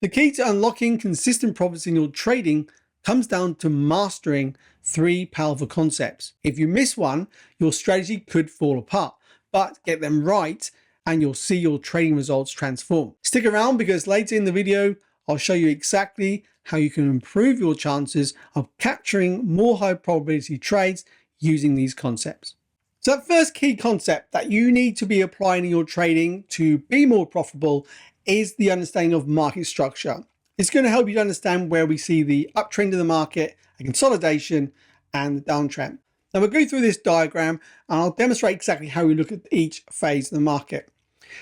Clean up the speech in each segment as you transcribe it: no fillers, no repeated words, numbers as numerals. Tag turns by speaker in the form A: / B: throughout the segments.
A: The key to unlocking consistent profits in your trading comes down to mastering 3 powerful concepts. If you miss one, your strategy could fall apart, but get them right and you'll see your trading results transform. Stick around because later in the video, I'll show you exactly how you can improve your chances of capturing more high probability trades using these concepts. So that first key concept that you need to be applying in your trading to be more profitable is the understanding of market structure. It's going to help you to understand where we see the uptrend in the market, a consolidation, and the downtrend. Now we'll go through this diagram and I'll demonstrate exactly how we look at each phase of the market.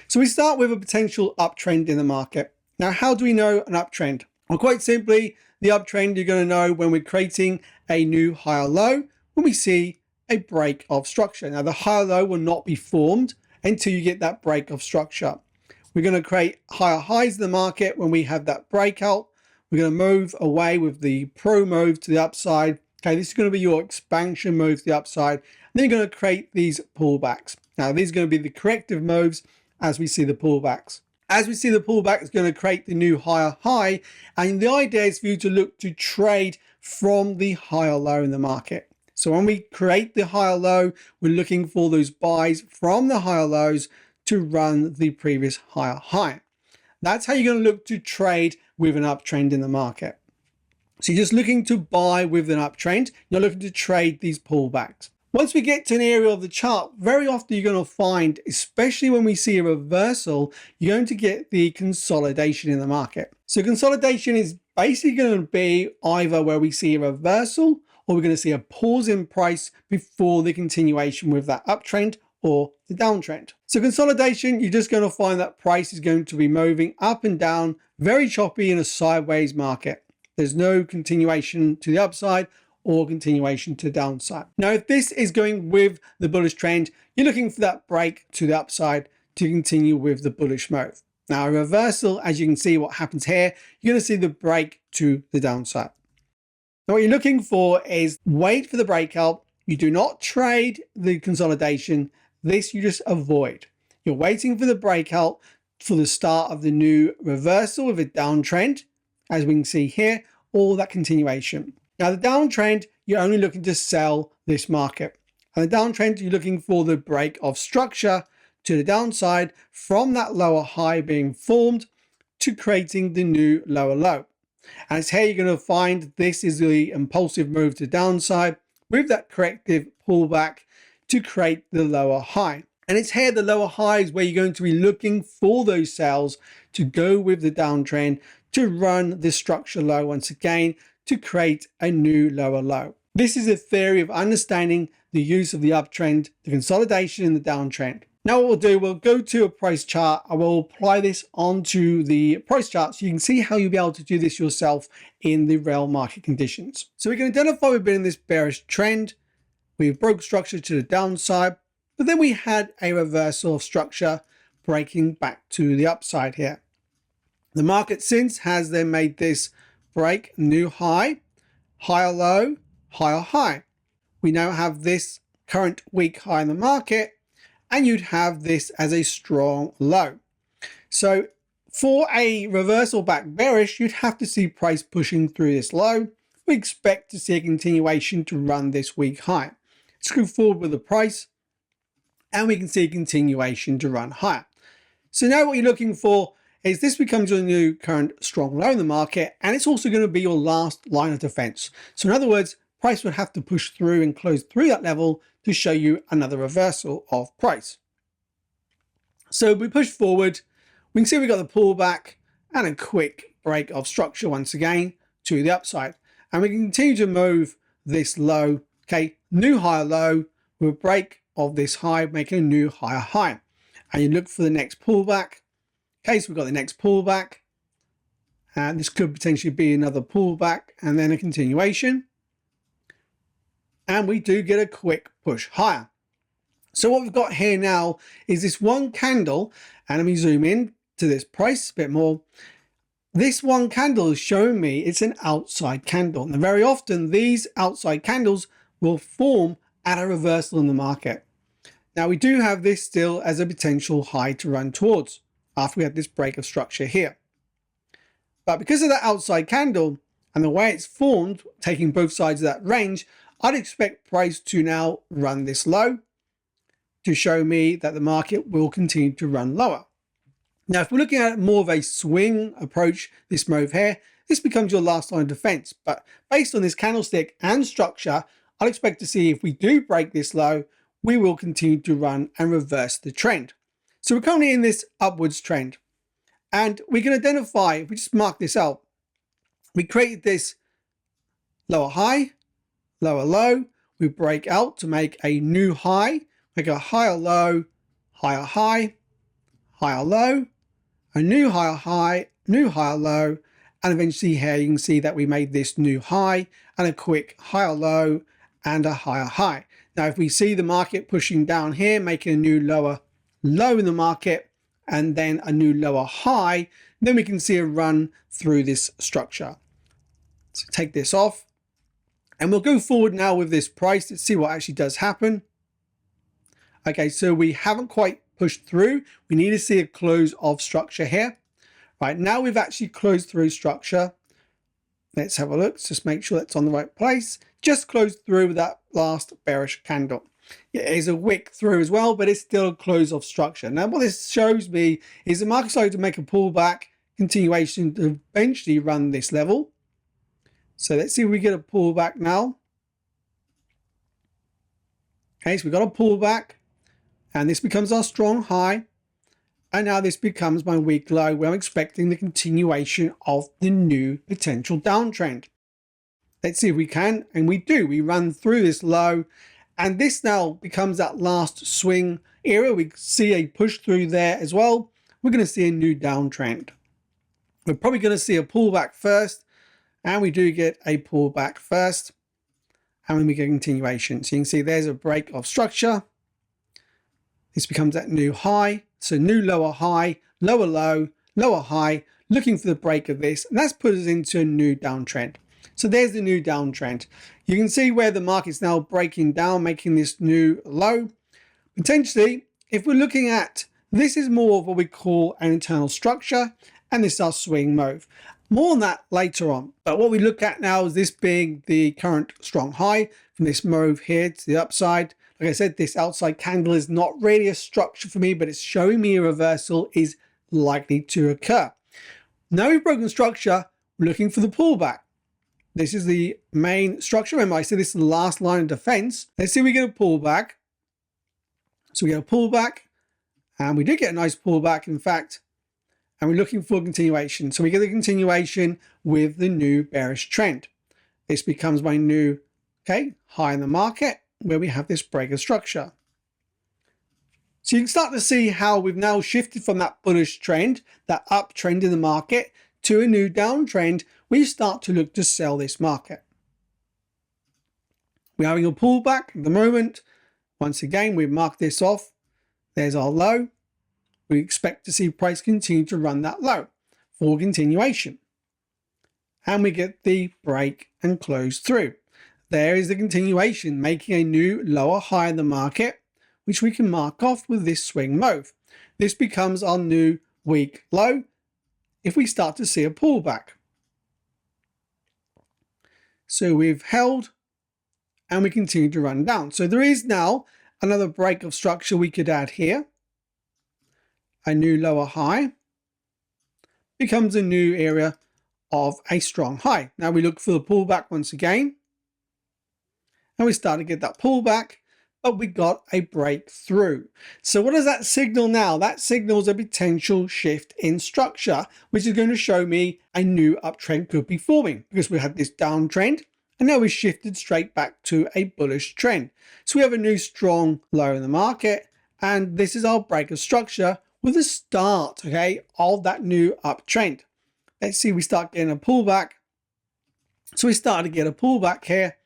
A: So we start with a potential uptrend in the market. Now, how do we know an uptrend? Well, quite simply, the uptrend you're going to know when we're creating a new higher low, when we see a break of structure. Now, the higher low will not be formed until you get that break of structure. We're going to create higher highs in the market when we have that breakout. We're going to move away with the pro move to the upside. Okay, this is going to be your expansion move to the upside. And then you're going to create these pullbacks. Now, these are going to be the corrective moves as we see the pullbacks. As we see the pullback, it's going to create the new higher high. And the idea is for you to look to trade from the higher low in the market. So when we create the higher low, we're looking for those buys from the higher lows to run the previous higher high. That's how you're going to look to trade with an uptrend in the market. So you're just looking to buy with an uptrend. You're looking to trade these pullbacks. Once we get to an area of the chart, very often you're going to find, especially when we see a reversal, you're going to get the consolidation in the market. So consolidation is basically going to be either where we see a reversal or we're going to see a pause in price before the continuation with that uptrend or the downtrend. So consolidation, you're just going to find that price is going to be moving up and down, very choppy in a sideways market. There's no continuation to the upside or continuation to the downside. Now, if this is going with the bullish trend, you're looking for that break to the upside to continue with the bullish move. Now, a reversal, as you can see what happens here, you're going to see the break to the downside. Now, what you're looking for is wait for the breakout. You do not trade the consolidation. This you just avoid. You're waiting for the breakout for the start of the new reversal with a downtrend, as we can see here, or that continuation. Now, the downtrend, you're only looking to sell this market. And the downtrend, you're looking for the break of structure to the downside from that lower high being formed to creating the new lower low. And it's here you're going to find this is the impulsive move to the downside with that corrective pullback to create the lower high. And it's here the lower high is where you're going to be looking for those sales to go with the downtrend to run the structure low once again to create a new lower low. This is a theory of understanding the use of the uptrend, the consolidation in the downtrend. Now what we'll do, we'll go to a price chart. I will apply this onto the price chart so you can see how you'll be able to do this yourself in the real market conditions. So we can identify we've been in this bearish trend. We broke structure to the downside, but then we had a reversal of structure breaking back to the upside here. The market since has then made this break, new high, higher low, higher high. We now have this current week high in the market, and you'd have this as a strong low. So for a reversal back bearish, you'd have to see price pushing through this low. We expect to see a continuation to run this week high. Let's go forward with the price, and we can see a continuation to run higher. So now what you're looking for is this becomes your new current strong low in the market, and it's also going to be your last line of defense. So in other words, price would have to push through and close through that level to show you another reversal of price. So we push forward, we can see we got the pullback and a quick break of structure once again to the upside. And we can continue to move this low, okay, new higher low with a break of this high, making a new higher high. And you look for the next pullback. Okay, so we've got the next pullback, and this could potentially be another pullback and then a continuation. And we do get a quick push higher. So what we've got here now is this one candle, and let me zoom in to this price a bit more. This one candle is showing me it's an outside candle. And very often these outside candles will form at a reversal in the market. Now we do have this still as a potential high to run towards after we had this break of structure here. But because of that outside candle and the way it's formed, taking both sides of that range, I'd expect price to now run this low to show me that the market will continue to run lower. Now, if we're looking at more of a swing approach, this move here, this becomes your last line of defense. But based on this candlestick and structure, I'd expect to see if we do break this low, we will continue to run and reverse the trend. So we're currently in this upwards trend. And we can identify, if we just mark this out, we created this lower high, lower low. We break out to make a new high, make a higher low, higher high, higher low, a new higher high, new higher low, and eventually here you can see that we made this new high and a quick higher low and a higher high. Now, if we see the market pushing down here, making a new lower low in the market and then a new lower high, then we can see a run through this structure. So take this off and we'll go forward now with this price to see what actually does happen. Okay, so we haven't quite pushed through. We need to see a close of structure here. Right, now we've actually closed through structure. Let's have a look. Let's just make sure that's on the right place. Just closed through with that last bearish candle. It is a wick through as well, but it's still a close of structure. Now, what this shows me is the market's starting to make a pullback continuation to eventually run this level. So let's see if we get a pullback now. Okay, so we've got a pullback. And this becomes our strong high. And now this becomes my weak low where I'm expecting the continuation of the new potential downtrend. Let's see if we can. And we do. We run through this low. And this now becomes that last swing area. We see a push through there as well. We're going to see a new downtrend. We're probably going to see a pullback first. And we do get a pullback first. And then we get a continuation. So you can see there's a break of structure. This becomes that new high. So new lower high, lower low, lower high, looking for the break of this. And that's put us into a new downtrend. So there's the new downtrend. You can see where the market's now breaking down, making this new low. Potentially, if we're looking at, this is more of what we call an internal structure. And this is our swing move. More on that later on. But what we look at now is this being the current strong high from this move here to the upside. Like I said, this outside candle is not really a structure for me, but it's showing me a reversal is likely to occur. Now we've broken structure, we're looking for the pullback. This is the main structure. Remember, I said this is the last line of defense. Let's see if we get a pullback. So we get a pullback, and we did get a nice pullback, in fact, and we're looking for a continuation. So we get a continuation with the new bearish trend. This becomes my new, high in the market, where we have this breaker structure. So you can start to see how we've now shifted from that bullish trend, that uptrend in the market, to a new downtrend. We start to look to sell this market. We're having a pullback at the moment. Once again, we've marked this off. There's our low. We expect to see price continue to run that low for continuation. And we get the break and close through. There is the continuation, making a new lower high in the market, which we can mark off with this swing move. This becomes our new weak low if we start to see a pullback. So we've held and we continue to run down. So there is now another break of structure we could add here. A new lower high becomes a new area of a strong high. Now we look for the pullback once again. And we start to get that pullback, but we got a breakthrough. So what does that signal now? That signals a potential shift in structure, which is going to show me a new uptrend could be forming, because we had this downtrend and now we shifted straight back to a bullish trend. So we have a new strong low in the market, and this is our breaker structure with the start, of that new uptrend. Let's see, we start getting a pullback. So we start to get a pullback here.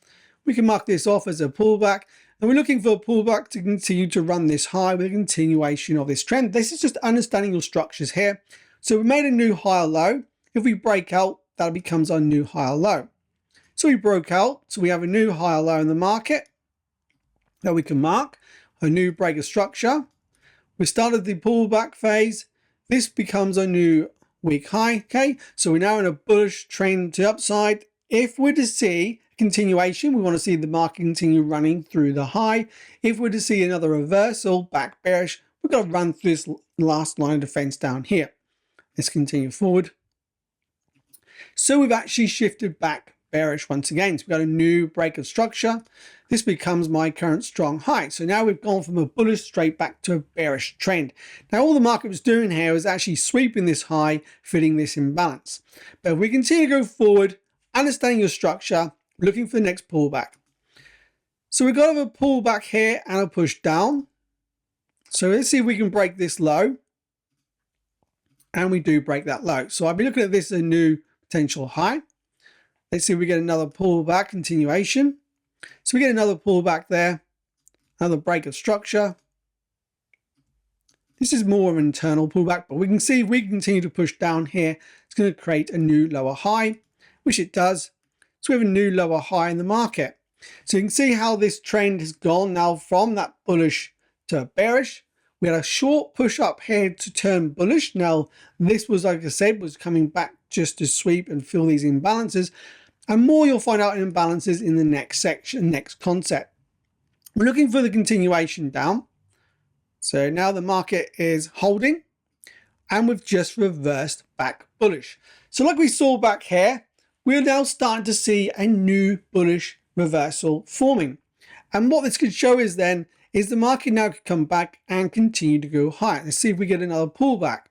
A: We can mark this off as a pullback, and we're looking for a pullback to continue to run this high with a continuation of this trend. This is just understanding your structures here. So we made a new higher low. If we break out, that becomes our new higher low. So we broke out, so we have a new higher low in the market that we can mark, a new breaker structure. We started the pullback phase. This becomes a new week high. Okay, so we're now in a bullish trend to the upside. If we're to see continuation, we want to see the market continue running through the high. If we're to see another reversal back bearish, we've got to run through this last line of defense down here. Let's continue forward. So we've actually shifted back bearish once again. So we've got a new break of structure. This becomes my current strong high. So now we've gone from a bullish straight back to a bearish trend. Now all the market was doing here was actually sweeping this high, fitting this imbalance. But if we continue to go forward, understanding your structure, looking for the next pullback. So we've got a pullback here and a push down. So let's see if we can break this low. And we do break that low. So I'll be looking at this as a new potential high. Let's see if we get another pullback continuation. So we get another pullback there, another break of structure. This is more of an internal pullback, but we can see if we continue to push down here, it's going to create a new lower high, which it does. So we have a new lower high in the market. So you can see how this trend has gone now from that bullish to bearish. We had a short push up here to turn bullish. Now this was, like I said, was coming back just to sweep and fill these imbalances. And more you'll find out in imbalances in the next section, next concept. We're looking for the continuation down. So now the market is holding and we've just reversed back bullish. So like we saw back here, we're now starting to see a new bullish reversal forming. And what this could show is then is the market now could come back and continue to go higher. Let's see if we get another pullback.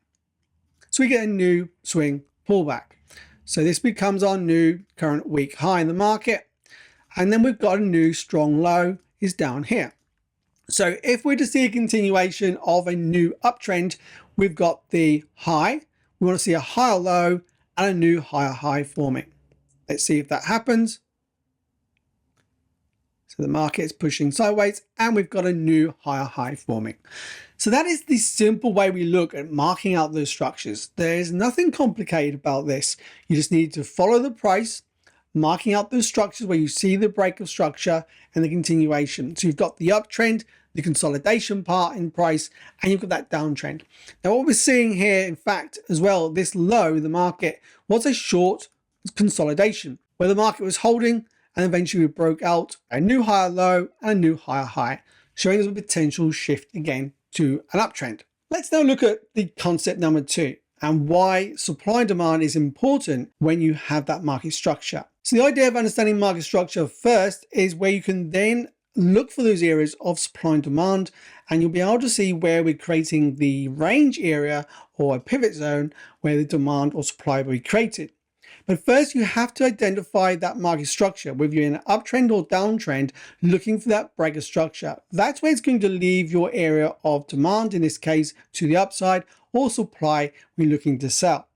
A: So we get a new swing pullback. So this becomes our new current week high in the market. And then we've got a new strong low is down here. So if we're to see a continuation of a new uptrend, we've got the high. We want to see a higher low and a new higher high forming. Let's see if that happens. So the market is pushing sideways and we've got a new higher high forming. So that is the simple way we look at marking out those structures. There's nothing complicated about this. You just need to follow the price, marking out those structures where you see the break of structure and the continuation. So you've got the uptrend, the consolidation part in price, and you've got that downtrend. Now what we're seeing here, in fact, as well, this low, the market was a short consolidation where the market was holding and eventually we broke out a new higher low and a new higher high, showing us a potential shift again to an uptrend. Let's now look at the concept number 2 and why supply and demand is important when you have that market structure. So the idea of understanding market structure first is where you can then look for those areas of supply and demand, and you'll be able to see where we're creating the range area or a pivot zone where the demand or supply will be created. But first you have to identify that market structure, whether you're in an uptrend or downtrend, looking for that break of structure. That's where it's going to leave your area of demand, in this case to the upside, or supply when you're looking to sell.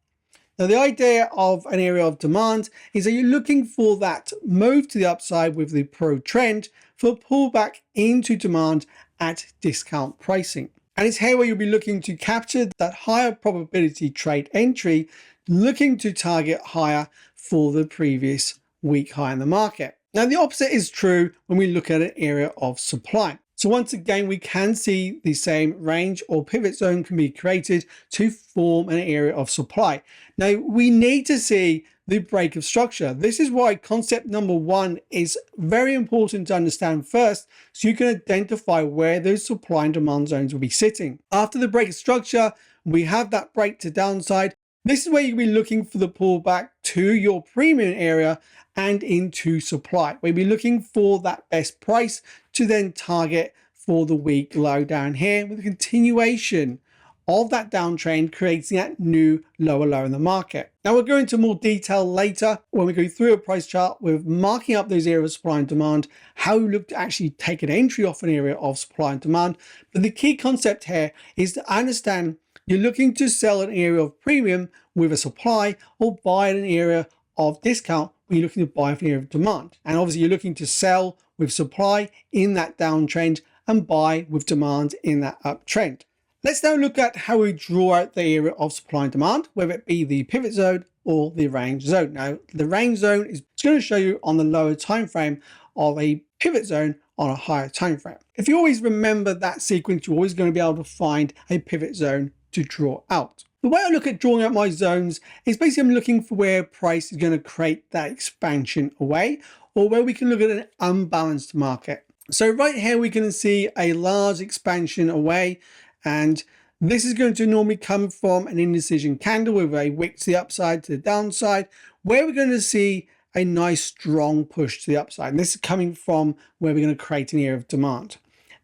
A: Now the idea of an area of demand is that you're looking for that move to the upside with the pro trend for a pullback into demand at discount pricing. And it's here where you'll be looking to capture that higher probability trade entry, looking to target higher for the previous week high in the market. Now the opposite is true when we look at an area of supply. So once again, we can see the same range or pivot zone can be created to form an area of supply. Now we need to see the break of structure. This is why concept number 1 is very important to understand first, so you can identify where those supply and demand zones will be sitting. After the break of structure, we have that break to downside. This is where you'll be looking for the pullback to your premium area and into supply. We'll be looking for that best price to then target for the week low down here, with a continuation of that downtrend creating that new lower low in the market. Now we'll go into more detail later when we go through a price chart with marking up those areas of supply and demand, how we look to actually take an entry off an area of supply and demand. But the key concept here is to understand you're looking to sell an area of premium with a supply, or buy an area of discount when you're looking to buy an area of demand. And obviously you're looking to sell with supply in that downtrend and buy with demand in that uptrend. Let's now look at how we draw out the area of supply and demand, whether it be the pivot zone or the range zone. Now the range zone is going to show you on the lower time frame of a pivot zone on a higher time frame. If you always remember that sequence, you're always going to be able to find a pivot zone to draw out. The way I look at drawing out my zones is basically I'm looking for where price is going to create that expansion away, or where we can look at an unbalanced market. So right here we can see a large expansion away, and this is going to normally come from an indecision candle with a wick to the upside, to the downside, where we're going to see a nice strong push to the upside. And this is coming from where we're going to create an area of demand.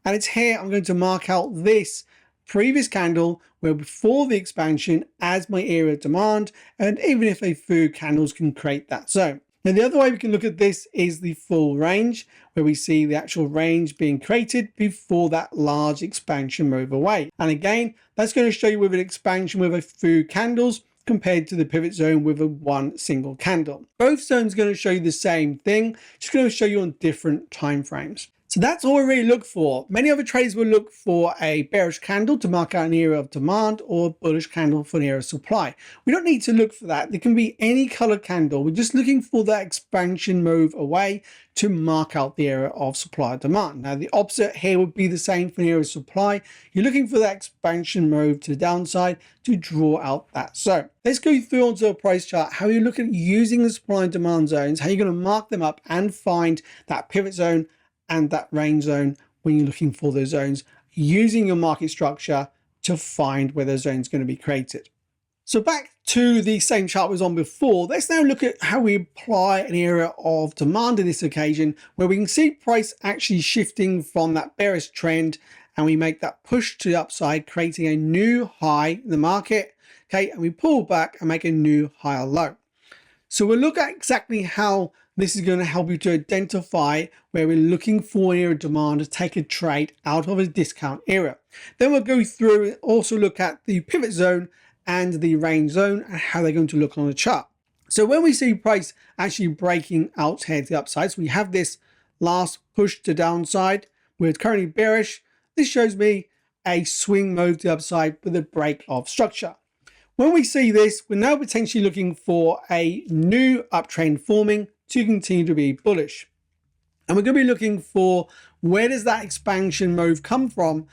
A: And it's here I'm going to mark out this previous candle where before the expansion as my area of demand, and even if a few candles can create that zone. Now the other way we can look at this is the full range, where we see the actual range being created before that large expansion move away. And again, that's going to show you with an expansion with a few candles compared to the pivot zone with a one single candle. Both zones are going to show you the same thing, just going to show you on different time frames. So that's all we really look for. Many other traders will look for a bearish candle to mark out an area of demand, or a bullish candle for an area of supply. We don't need to look for that. There can be any color candle. We're just looking for that expansion move away to mark out the area of supply or demand. Now the opposite here would be the same for an area of supply. You're looking for that expansion move to the downside to draw out that zone. Let's go through onto a price chart, how you look at using the supply and demand zones, how you're going to mark them up and find that pivot zone and that range zone when you're looking for those zones, using your market structure to find where those zones are going to be created. So back to the same chart we was on before, let's now look at how we apply an area of demand in this occasion, where we can see price actually shifting from that bearish trend, and we make that push to the upside, creating a new high in the market, okay, and we pull back and make a new higher low. So we'll look at exactly how this is going to help you to identify where we're looking for an area of demand to take a trade out of a discount area. Then we'll go through and also look at the pivot zone and the range zone and how they're going to look on the chart. So when we see price actually breaking out here to the upside, so we have this last push to downside, we're currently bearish. This shows me a swing move to the upside with a break of structure. When we see this, we're now potentially looking for a new uptrend forming to continue to be bullish. And we're going to be looking for where does that expansion move come from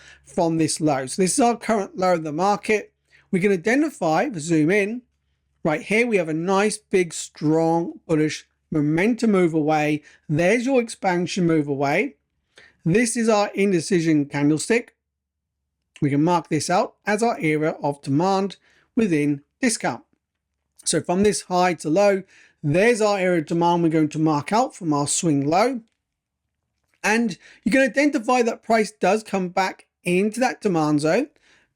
A: this low. So this is our current low of the market. We can identify, if we zoom in, right here we have a nice big strong bullish momentum move away. There's your expansion move away. This is our indecision candlestick. We can mark this out as our area of demand within discount. So from this high to low, there's our area of demand we're going to mark out from our swing low. And you can identify that price does come back into that demand zone.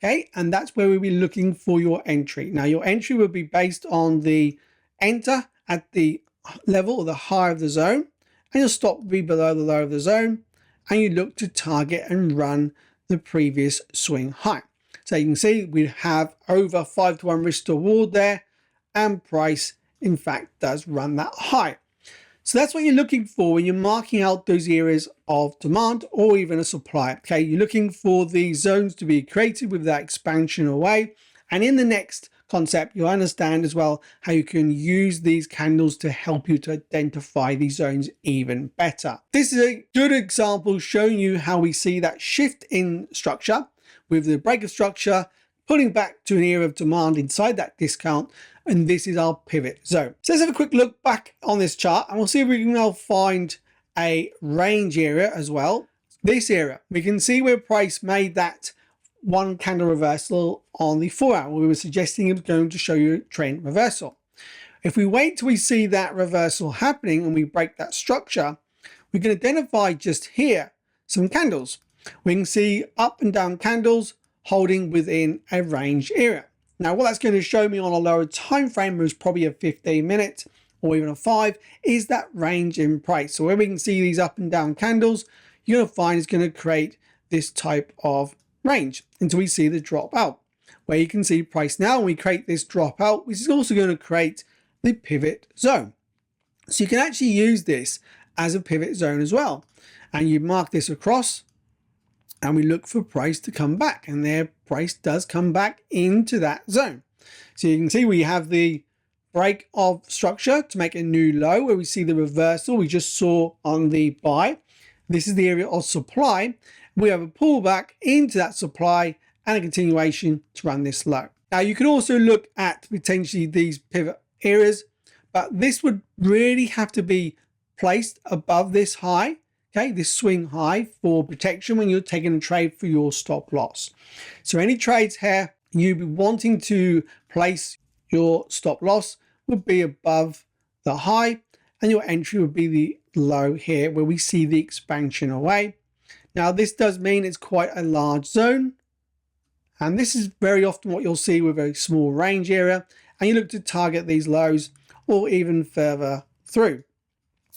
A: Okay, and that's where we'll be looking for your entry. Now your entry will be based on the enter at the level or the high of the zone, and your stop will be below the low of the zone, and you look to target and run the previous swing high. So you can see we have over 5-to-1 risk to reward there, and price in fact does run that high. So that's what you're looking for when you're marking out those areas of demand or even a supply. Okay, you're looking for the zones to be created with that expansion away. And in the next concept, you'll understand as well how you can use these candles to help you to identify these zones even better. This is a good example showing you how we see that shift in structure with the break of structure, pulling back to an area of demand inside that discount. And this is our pivot zone. So let's have a quick look back on this chart and we'll see if we can now find a range area as well. This area, we can see where price made that one candle reversal on the 4 hour. We were suggesting it was going to show you a trend reversal. If we wait till we see that reversal happening and we break that structure, we can identify just here some candles. We can see up and down candles holding within a range area. Now what that's going to show me on a lower time frame, was probably a 15-minute or even a 5, is that range in price. So where we can see these up and down candles, you're going to find it's going to create this type of range until we see the drop out. Where you can see price now, we create this drop out, which is also going to create the pivot zone. So you can actually use this as a pivot zone as well. And you mark this across, and we look for price to come back, and their price does come back into that zone. So you can see we have the break of structure to make a new low, where we see the reversal we just saw on the buy. This is the area of supply. We have a pullback into that supply and a continuation to run this low. Now you can also look at potentially these pivot areas, but this would really have to be placed above this high, okay, this swing high for protection when you're taking a trade for your stop loss. So any trades here you'd be wanting to place your stop loss would be above the high, and your entry would be the low here where we see the expansion away. Now this does mean it's quite a large zone, and this is very often what you'll see with a small range area, and you look to target these lows or even further through.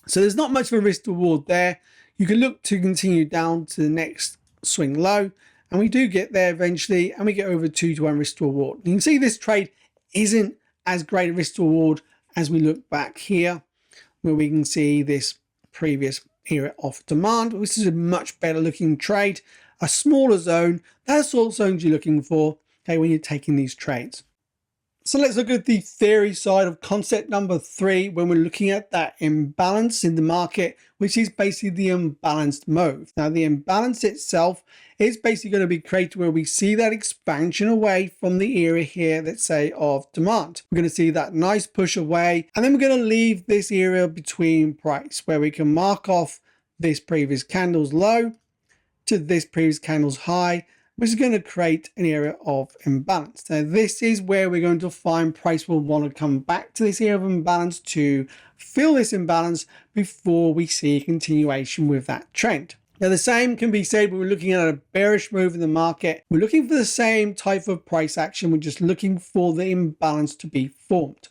A: So there's not much of a risk to reward there. You can look to continue down to the next swing low, and we do get there eventually, and we get over 2-to-1 risk to reward. You can see this trade isn't as great a risk to reward as we look back here, where we can see this previous area of demand. This is a much better looking trade, a smaller zone. That's the sort of zones you're looking for, okay, when you're taking these trades. So let's look at the theory side of concept number 3 when we're looking at that imbalance in the market, which is basically the imbalanced move. Now the imbalance itself is basically going to be created where we see that expansion away from the area here, let's say, of demand. We're going to see that nice push away, and then we're going to leave this area between price where we can mark off this previous candle's low to this previous candle's high, which is going to create an area of imbalance. Now this is where we're going to find price will want to come back to this area of imbalance to fill this imbalance before we see a continuation with that trend. Now the same can be said when we're looking at a bearish move in the market. We're looking for the same type of price action. We're just looking for the imbalance to be formed.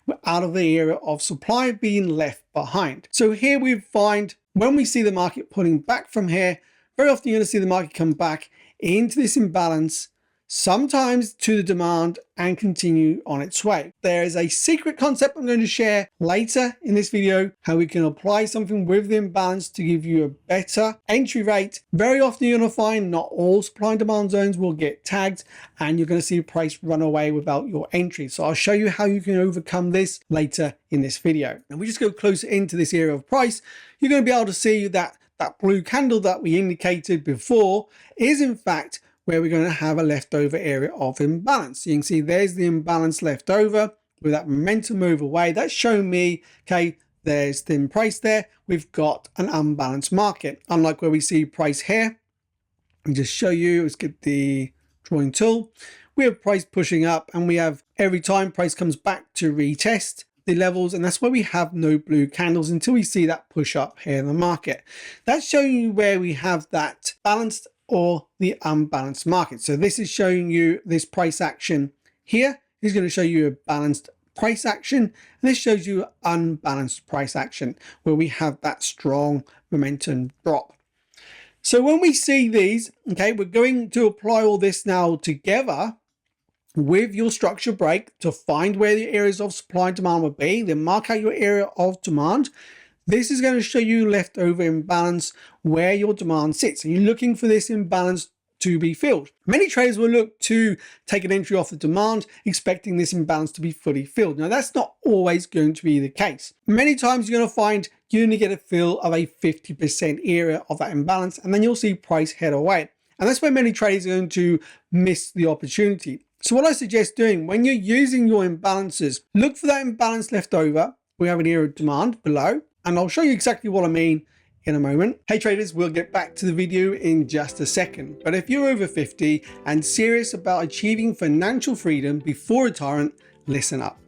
A: We're out of the area of supply being left behind. So here we find when we see the market pulling back from here, very often you're going to see the market come back into this imbalance, sometimes to the demand, and continue on its way. There is a secret concept I'm going to share later in this video, how we can apply something with the imbalance to give you a better entry rate. Very often you're going to find not all supply and demand zones will get tagged, and you're going to see price run away without your entry. So I'll show you how you can overcome this later in this video. And we just go closer into this area of price, you're going to be able to see that that blue candle that we indicated before is in fact where we're going to have a leftover area of imbalance. So you can see there's the imbalance left over with that momentum move away. That's showing me, okay, there's thin price there. We've got an unbalanced market. Unlike where we see price here, I'll just show you, let's get the drawing tool. We have price pushing up, and we have every time price comes back to retest the levels, and that's where we have no blue candles until we see that push up here in the market. That's showing you where we have that balanced or the unbalanced market. So this is showing you this price action here is going to show you a balanced price action, and this shows you unbalanced price action where we have that strong momentum drop. So when we see these, okay, we're going to apply all this now together with your structure break to find where the areas of supply and demand will be, then mark out your area of demand. This is going to show you leftover imbalance where your demand sits, and you're looking for this imbalance to be filled. Many traders will look to take an entry off the demand expecting this imbalance to be fully filled. Now that's not always going to be the case. Many times you're going to find you only get a fill of a 50% area of that imbalance, and then you'll see price head away. And that's where many traders are going to miss the opportunity. So what I suggest doing when you're using your imbalances, look for that imbalance left over. We have an area of demand below, and I'll show you exactly what I mean in a moment. Hey traders, we'll get back to the video in just a second. But if you're over 50 and serious about achieving financial freedom before retirement, listen up.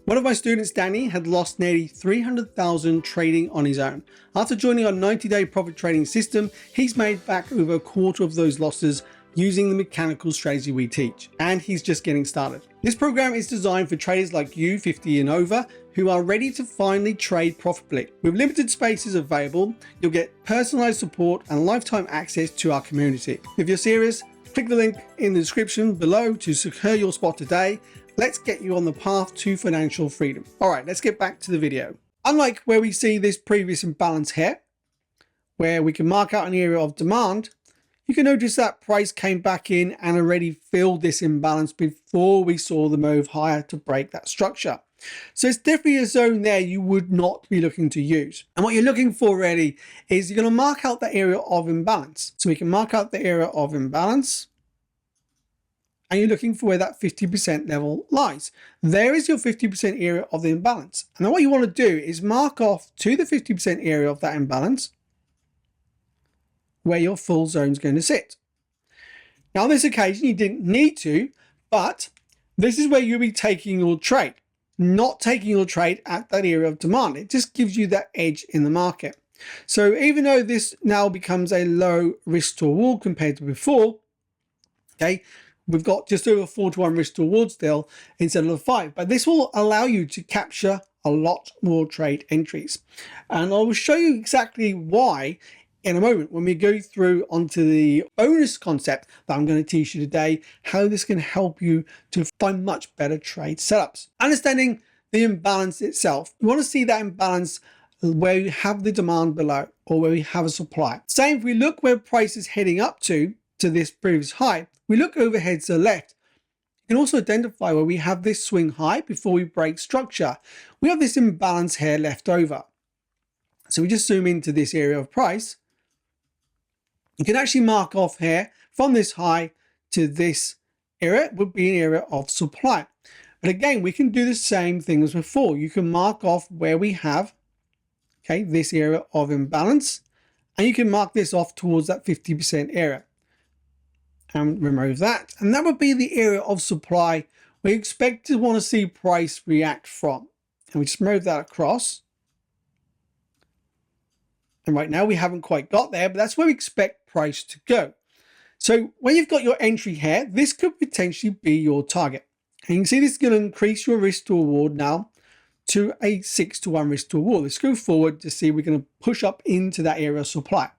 A: One of my students, Danny, had lost nearly 300,000 trading on his own. After joining our 90-day profit trading system, he's made back over a quarter of those losses using the mechanical strategy we teach, and he's just getting started. This program is designed for traders like you, 50 and over, who are ready to finally trade profitably. With limited spaces available, you'll get personalized support and lifetime access to our community. If you're serious, click the link in the description below to secure your spot today. Let's get you on the path to financial freedom. All right, let's get back to the video. Unlike where we see this previous imbalance here, where we can mark out an area of demand, you can notice that price came back in and already filled this imbalance before we saw the move higher to break that structure. So it's definitely a zone there you would not be looking to use. And what you're looking for really is you're going to mark out the area of imbalance. So we can mark out the area of imbalance. and you're looking for where that 50% level lies. There is your 50% area of the imbalance. And then what you want to do is mark off to the 50% area of that imbalance where your full zone is going to sit. Now, on this occasion, you didn't need to, but this is where you'll be taking your trade, not taking your trade at that area of demand. It just gives you that edge in the market. So even though this now becomes a low risk to reward compared to before, okay, we've got just over 4-to-1 risk to reward still instead of 5, but this will allow you to capture a lot more trade entries. And I will show you exactly why in a moment when we go through onto the bonus concept that I'm going to teach you today, how this can help you to find much better trade setups. Understanding the imbalance itself, you want to see that imbalance where you have the demand below or where we have a supply. Same if we look where price is heading up to this previous high, we look overhead to the left. You can also identify where we have this swing high before we break structure. We have this imbalance here left over. So we just zoom into this area of price. You can actually mark off here from this high to this area would be an area of supply. But again, we can do the same thing as before. You can mark off where we have, okay, this area of imbalance, and you can mark this off towards that 50% area. And remove that, and that would be the area of supply we expect to want to see price react from. And we just move that across, and right now we haven't quite got there, but that's where we expect price to go. So when you've got your entry here, this could potentially be your target, and you can see this is going to increase your risk to reward now to a 6-to-1 risk to reward. Let's go forward to see we're going to push up into that area of supply.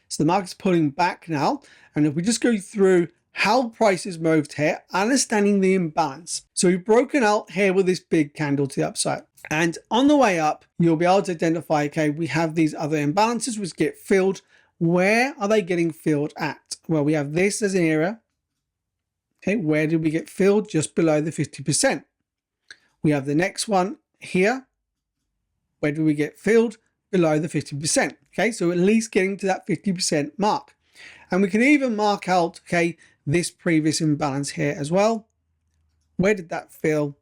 A: So the market's pulling back now. And if we just go through how prices moved here, understanding the imbalance. So we've broken out here with this big candle to the upside. And on the way up, you'll be able to identify, okay, we have these other imbalances which get filled. Where are they getting filled at? Well, we have this as an area. Okay, where did we get filled? Just below the 50%. We have the next one here. Where do we get filled? Below the 50%. Okay, so at least getting to that 50% mark. And we can even mark out, okay, this previous imbalance here as well. Where did that fill?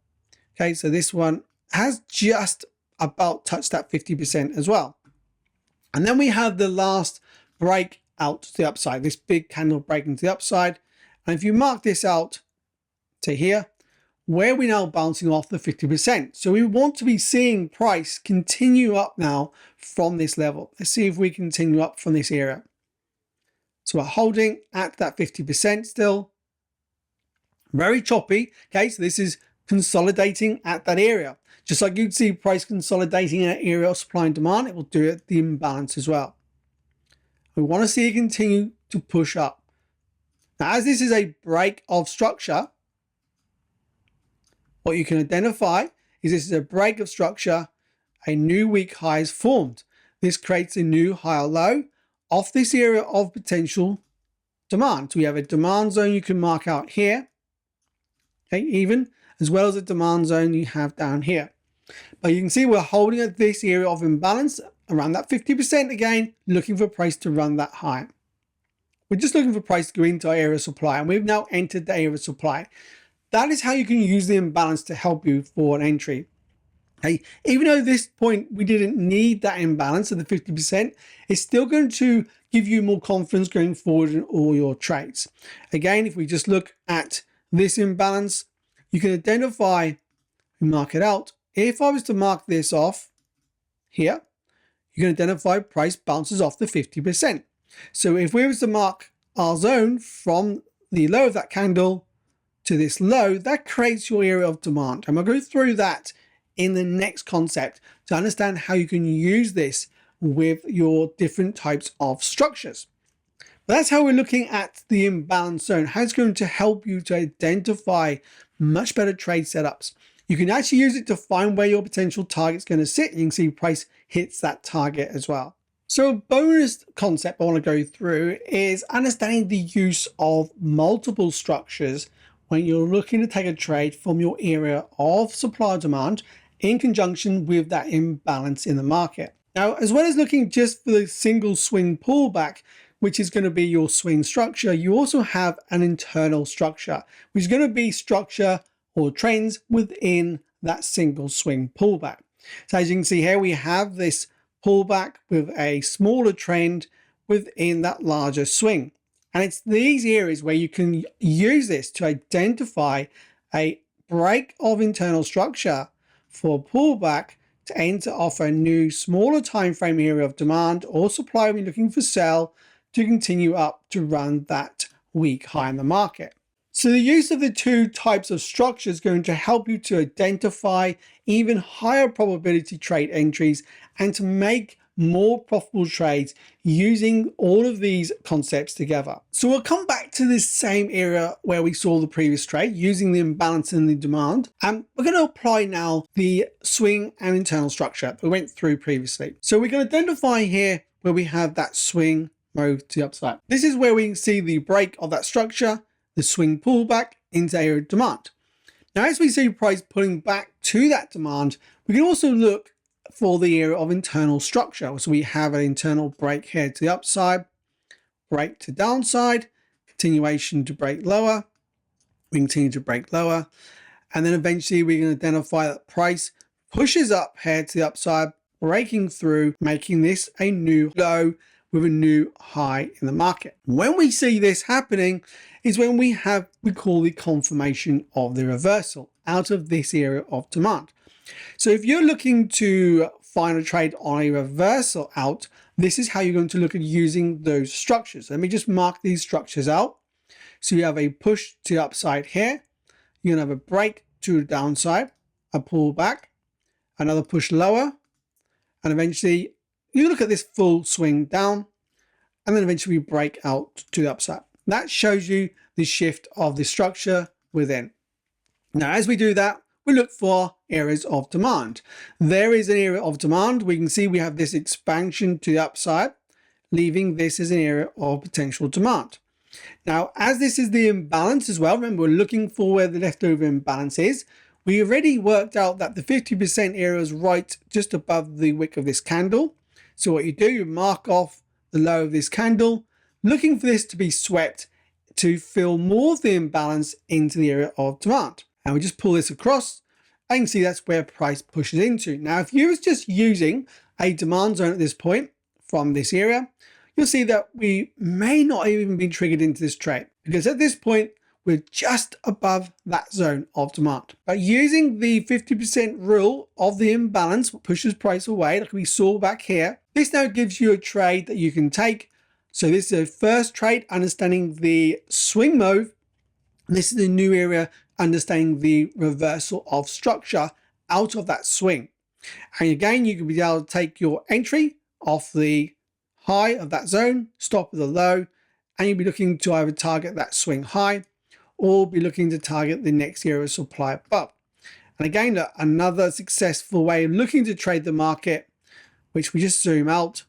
A: Okay, so this one has just about touched that 50% as well. And then we have the last break out to the upside, this big candle breaking to the upside. And if you mark this out to here, where we're now bouncing off the 50%. So we want to be seeing price continue up now from this level. Let's see if we continue up from this area. So we're holding at that 50% still. Very choppy. Okay, so this is consolidating at that area. Just like you'd see price consolidating in an area of supply and demand, it will do it at the imbalance as well. We want to see it continue to push up. Now, as this is a break of structure, what you can identify is this is a break of structure, a new weak high is formed. This creates a new higher low off this area of potential demand. So we have a demand zone you can mark out here, okay, even as well as a demand zone you have down here. But you can see we're holding at this area of imbalance around that 50% again, looking for price to run that high. We're just looking for price to go into our area of supply, and we've now entered the area of supply. That is how you can use the imbalance to help you for an entry. Okay, even though at this point we didn't need that imbalance of the 50%, it's still going to give you more confidence going forward in all your trades. Again, if we just look at this imbalance, you can identify and mark it out. If I was to mark this off here, you can identify price bounces off the 50%. So if we was to mark our zone from the low of that candle to this low, that creates your area of demand. And we'll go through that in the next concept to understand how you can use this with your different types of structures. But that's how we're looking at the imbalance zone, how it's going to help you to identify much better trade setups. You can actually use it to find where your potential target is going to sit, and you can see price hits that target as well. So a bonus concept I want to go through is understanding the use of multiple structures when you're looking to take a trade from your area of supply or demand in conjunction with that imbalance in the market. Now, as well as looking just for the single swing pullback, which is going to be your swing structure, you also have an internal structure, which is going to be structure or trends within that single swing pullback. So as you can see here, we have this pullback with a smaller trend within that larger swing. And it's these areas where you can use this to identify a break of internal structure for pullback to aim to offer a new smaller time frame area of demand or supply when looking for sell to continue up to run that week high in the market. So the use of the two types of structure is going to help you to identify even higher probability trade entries and to make more profitable trades using all of these concepts together. So we'll come back to this same area where we saw the previous trade using the imbalance in the demand. And we're going to apply now the swing and internal structure that we went through previously. So we're going to identify here where we have that swing move to the upside. This is where we can see the break of that structure, the swing pullback into area of demand. Now, as we see price pulling back to that demand, we can also look for the area of internal structure. So we have an internal break here to the upside, break to downside, continuation to break lower, we continue to break lower, and then eventually we can identify that price pushes up here to the upside, breaking through, making this a new low with a new high in the market. When we see this happening is when we call the confirmation of the reversal out of this area of demand. So if you're looking to find a trade on a reversal out, this is how you're going to look at using those structures. Let me just mark these structures out. So you have a push to the upside here. You're going to have a break to the downside, a pullback, another push lower, and eventually you look at this full swing down, and then eventually we break out to the upside. That shows you the shift of the structure within. Now, as we do that, we look for areas of demand. There is an area of demand. We can see we have this expansion to the upside, leaving this as an area of potential demand. Now, as this is the imbalance as well, remember we're looking for where the leftover imbalance is. We already worked out that the 50% area is right just above the wick of this candle. So what you do, you mark off the low of this candle, looking for this to be swept to fill more of the imbalance into the area of demand. And we just pull this across. I can see that's where price pushes into. Now, if you was just using a demand zone at this point from this area, you'll see that we may not even be triggered into this trade because at this point, we're just above that zone of demand. But using the 50% rule of the imbalance, what pushes price away, like we saw back here, this now gives you a trade that you can take. So this is a first trade, understanding the swing move. This is a new area, understanding the reversal of structure out of that swing. And again, you can be able to take your entry off the high of that zone, stop at the low, and you'll be looking to either target that swing high or be looking to target the next area of supply above. And again, look, another successful way of looking to trade the market, which we just zoom out.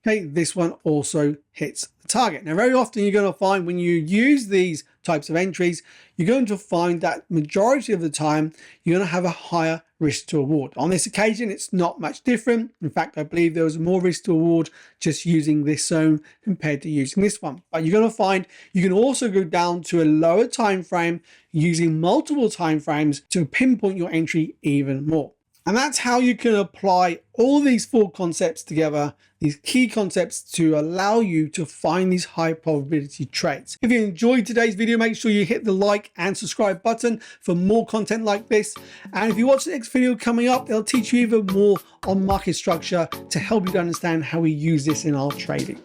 A: Okay, this one also hits the target. Now, very often you're going to find when you use these types of entries, you're going to find that majority of the time, you're going to have a higher risk to reward. On this occasion, it's not much different. In fact, I believe there was more risk to reward just using this zone compared to using this one. But you're going to find you can also go down to a lower time frame using multiple time frames to pinpoint your entry even more. And that's how you can apply all these four concepts together, these key concepts to allow you to find these high probability trades. If you enjoyed today's video, make sure you hit the like and subscribe button for more content like this. And if you watch the next video coming up, it'll teach you even more on market structure to help you to understand how we use this in our trading.